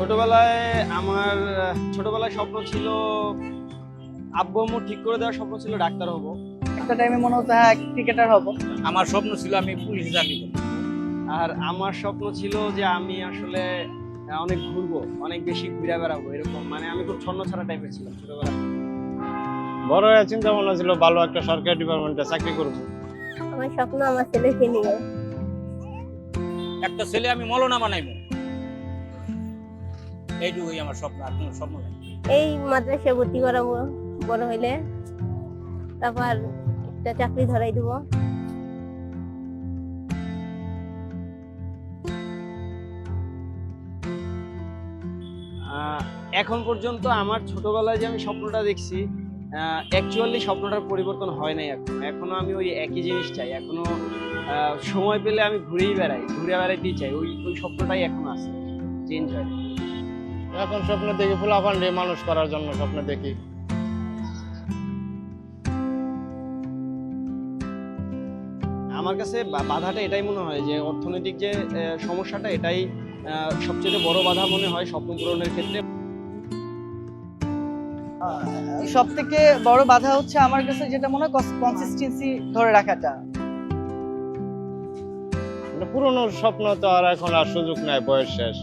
ছোটবেলায় আমার ছোটবেলায় স্বপ্ন ছিল, আব্বু আম্মু ঠিক করে দেওয়ার স্বপ্ন ছিল ডাক্তার হব। একটা টাইমে মনে হতো হ্যাঁ ক্রিকেটার হব। আমার স্বপ্ন ছিল আমি পুলিশে চাকরি করব। আর আমার স্বপ্ন ছিল যে আমি আসলে অনেক ঘুরবো, অনেক বেশি ঘুরে বেড়াবো, এরকম মানে আমি খুব ছন্নছাড়া টাইপের ছিলাম ছোটবেলায়। বড় চিন্তা ভাবনা ছিল ভালো একটা সরকারি ডিপার্টমেন্টে চাকরি করব। আমার স্বপ্ন আমার ছেলেকে নিয়ে। একটা ছেলে আমি মলনা বানাইবো, এইটুকুই আমার স্বপ্ন, আর কোনো স্বপ্ন নেই। এই মাদ্রাসায় ভর্তি করাবো বড় হইলে, তারপর একটা চাকরি ধরাই দিব। এখন পর্যন্ত আমার ছোটবেলায় যে আমি স্বপ্নটা দেখছি, অ্যাকচুয়ালি স্বপ্নটার পরিবর্তন হয় নাই। এখনো আমি ওই একই জিনিস চাই। এখনো সময় পেলে আমি ঘুরে বেড়াইতেই চাই। ওই স্বপ্নটাই এখন আছে, চেঞ্জ হয়। এখন স্বপ্ন দেখি ফুলাফান্ডে মানুষ করার জন্য স্বপ্ন দেখি। আমার কাছে বাধাটা এটাই মনে হয় যে অর্থনৈতিক যে সমস্যাটা, এটাই সবচেয়ে বড় বাধা মনে হয় স্বপ্ন পূরণের ক্ষেত্রে। সব থেকে বড় বাধা হচ্ছে আমার কাছে যেটা মনে হয় কনসিস্টেন্সি ধরে রাখাটা। পুরনো স্বপ্ন তো আর এখন আর সুযোগ নাই, বয়স শেষ।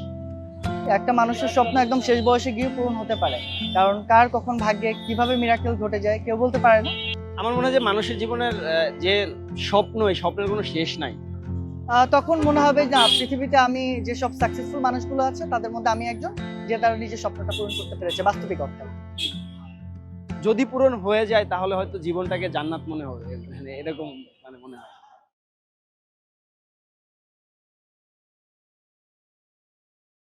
একটা মানুষের স্বপ্ন একদম শেষ বয়সে গিয়ে পূরণ হতে পারে, কারণ কার কখন ভাগ্যে কিভাবে মিরাকেল ঘটে যায় কেউ বলতে পারে না। আমার মনে হয় যে মানুষের জীবনের যে স্বপ্ন, এই স্বপ্নের কোনো শেষ নাই। তখন মনে হবে যে পৃথিবীতে আমি যেসব সাকসেসফুল মানুষগুলো আছে তাদের মধ্যে আমি একজন, যে তার নিজের স্বপ্নটা পূরণ করতে পেরেছে বাস্তবিক অর্থে। যদি পূরণ হয়ে যায় তাহলে হয়তো জীবনটাকে জান্নাত মনে হবে, মানে এরকম মানে মনে হয়।